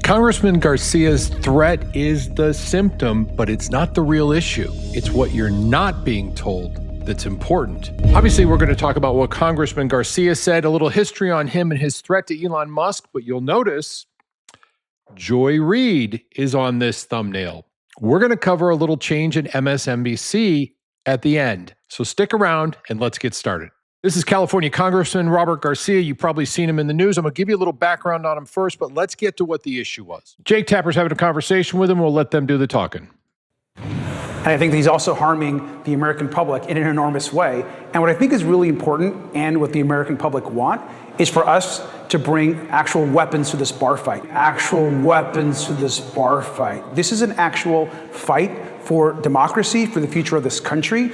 Congressman Garcia's threat is the symptom, but it's not the real issue. It's what you're not being told that's important. Obviously, we're going to talk about what Congressman Garcia said, a little history on him and his threat to Elon Musk, but you'll notice Joy Reid is on this thumbnail. We're going to cover a little change in MSNBC at the end. So stick around and let's get started. This is California Congressman Robert Garcia. You've probably seen him in the news. I'm going to give you a little background on him first, but let's get to what the issue was. Jake Tapper's having a conversation with him. We'll let them do the talking. And I think that he's also harming the American public in an enormous way. And what I think is really important, and what the American public want, is for us to bring actual weapons to this bar fight. Actual weapons to this bar fight. This is an actual fight for democracy, for the future of this country.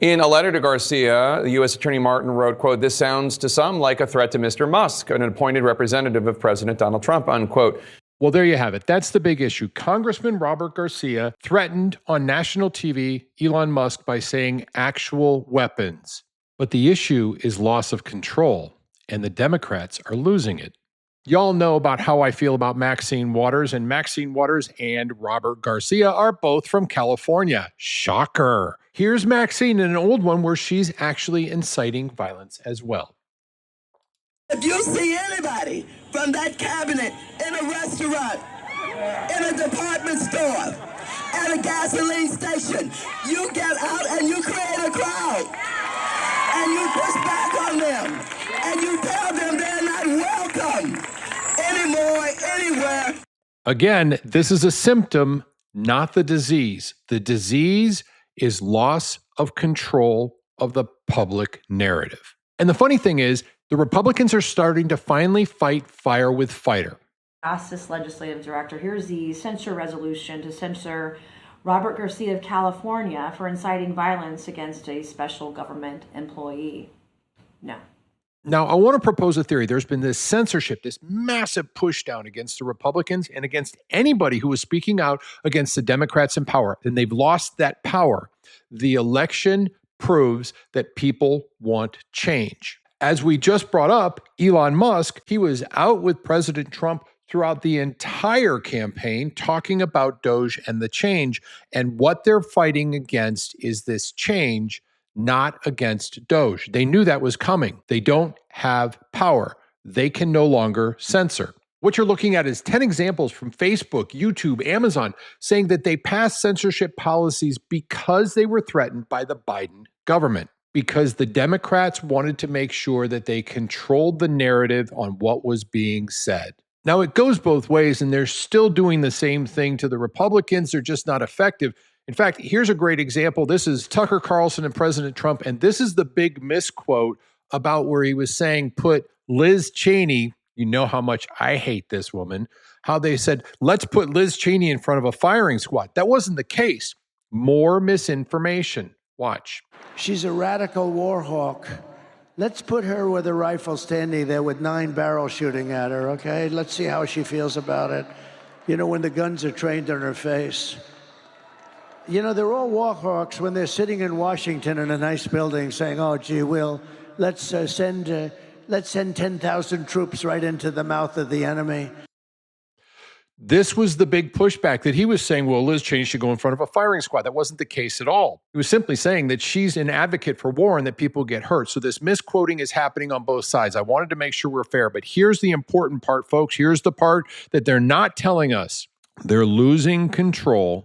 In a letter to Garcia, the U.S. Attorney Martin wrote, quote, "This sounds to some like a threat to Mr. Musk, an appointed representative of President Donald Trump," unquote. Well, there you have it. That's the big issue. Congressman Robert Garcia threatened on national TV Elon Musk by saying actual weapons. But the issue is loss of control, and the Democrats are losing it. Y'all know about how I feel about Maxine Waters, and Maxine Waters and Robert Garcia are both from California. Shocker. Here's Maxine in an old one where she's actually inciting violence as well. If you see anybody from that cabinet in a restaurant, in a department store, at a gasoline station, you get out and you create a crowd. And you push back on them. And you tell them they're not welcome anymore, anywhere. Again, this is a symptom, not the disease. The disease is loss of control of the public narrative. And the funny thing is, the Republicans are starting to finally fight fire with fire. Ask this legislative director, here's the censure resolution to censor Robert Garcia of California for inciting violence against a special government employee. No. Now, I want to propose a theory. There's been this censorship, this massive push down against the Republicans and against anybody who was speaking out against the Democrats in power, and they've lost that power. The election proves that people want change. As we just brought up, Elon Musk, he was out with President Trump throughout the entire campaign talking about Doge and the change, and what they're fighting against is this change, not against Doge. They knew that was coming. They don't have power. They can no longer censor. What you're looking at is 10 examples from Facebook, YouTube, Amazon, saying that they passed censorship policies because they were threatened by the Biden government, because the Democrats wanted to make sure that they controlled the narrative on what was being said. Now, it goes both ways, and they're still doing the same thing to the Republicans. They're just not effective. In fact, here's a great example. This is Tucker Carlson and President Trump, and this is the big misquote about where he was saying, put Liz Cheney, you know how much I hate this woman, how they said, let's put Liz Cheney in front of a firing squad. That wasn't the case. More misinformation. Watch. She's a radical war hawk. Let's put her with a rifle standing there with 9 barrels shooting at her, okay? Let's see how she feels about it. You know, when the guns are trained on her face. You know, they're all war hawks when they're sitting in Washington in a nice building saying, oh, gee, let's send 10,000 troops right into the mouth of the enemy. This was the big pushback, that he was saying, well, Liz Cheney should go in front of a firing squad. That wasn't the case at all. He was simply saying that she's an advocate for war and that people get hurt. So this misquoting is happening on both sides. I wanted to make sure we're fair, but here's the important part, folks. Here's the part that they're not telling us. They're losing control,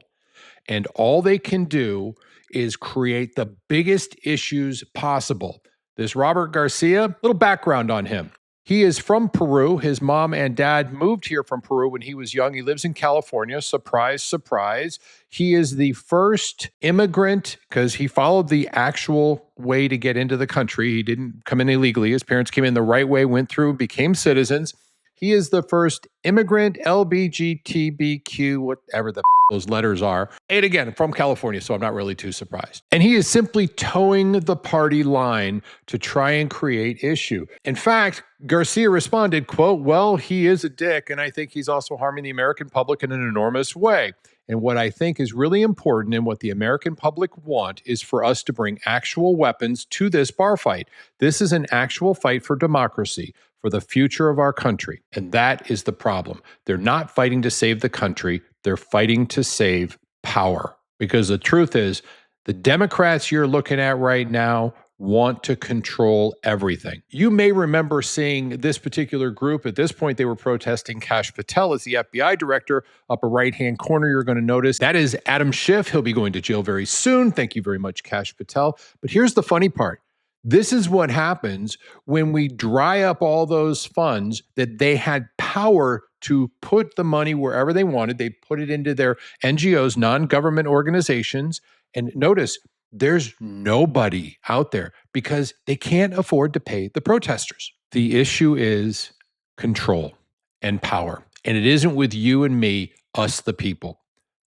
and all they can do is create the biggest issues possible. This Robert Garcia, little background on him. He is from Peru. His mom and dad moved here from Peru when he was young. He lives in California. Surprise, surprise. He is the first immigrant because he followed the actual way to get into the country. He didn't come in illegally. His parents came in the right way, went through, became citizens. He is the first immigrant, LGBTQ, whatever the those letters are. And again, from California, so I'm not really too surprised. And he is simply towing the party line to try and create issue. In fact, Garcia responded, quote, well, he is a dick, and I think he's also harming the American public in an enormous way. And what I think is really important and what the American public want is for us to bring actual weapons to this bar fight. This is an actual fight for democracy, for the future of our country. And that is the problem. They're not fighting to save the country. They're fighting to save power. Because the truth is, the Democrats you're looking at right now want to control everything. You may remember seeing this particular group. At this point, they were protesting Kash Patel as the FBI director. Upper right-hand corner, you're going to notice that is Adam Schiff. He'll be going to jail very soon. Thank you very much, Kash Patel. But here's the funny part. This is what happens when we dry up all those funds that they had power to put the money wherever they wanted. They put it into their NGOs, non-government organizations. And notice, there's nobody out there because they can't afford to pay the protesters. The issue is control and power. And it isn't with you and me, us the people.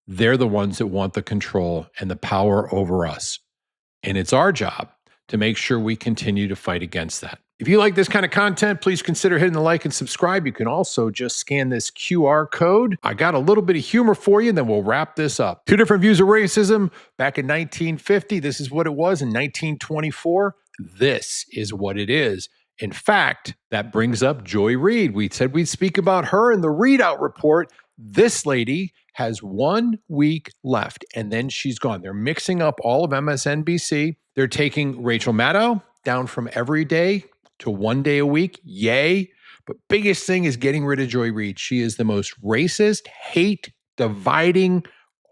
They're the ones that want the control and the power over us. And it's our job to make sure we continue to fight against that. If you like this kind of content, please consider hitting the like and subscribe. You can also just scan this QR code. I got a little bit of humor for you, and then we'll wrap this up. 2 different views of racism. Back in 1950, this is what it was. In 1924, this is what it is. In fact, that brings up Joy Reid. We said we'd speak about her in the Readout Report. This lady has 1 week left, and then she's gone. They're mixing up all of MSNBC. They're taking Rachel Maddow down from every day to 1 day a week. Yay. But biggest thing is getting rid of Joy Reid. She is the most racist, hate, dividing,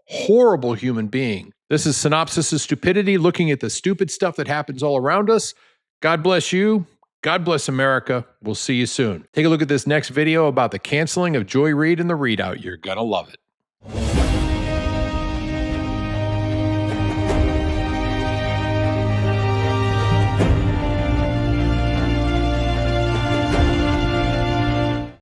horrible human being. This is Synopsis of Stupidity, looking at the stupid stuff that happens all around us. God bless you. God bless America. We'll see you soon. Take a look at this next video about the canceling of Joy Reid and the Readout. You're gonna love it.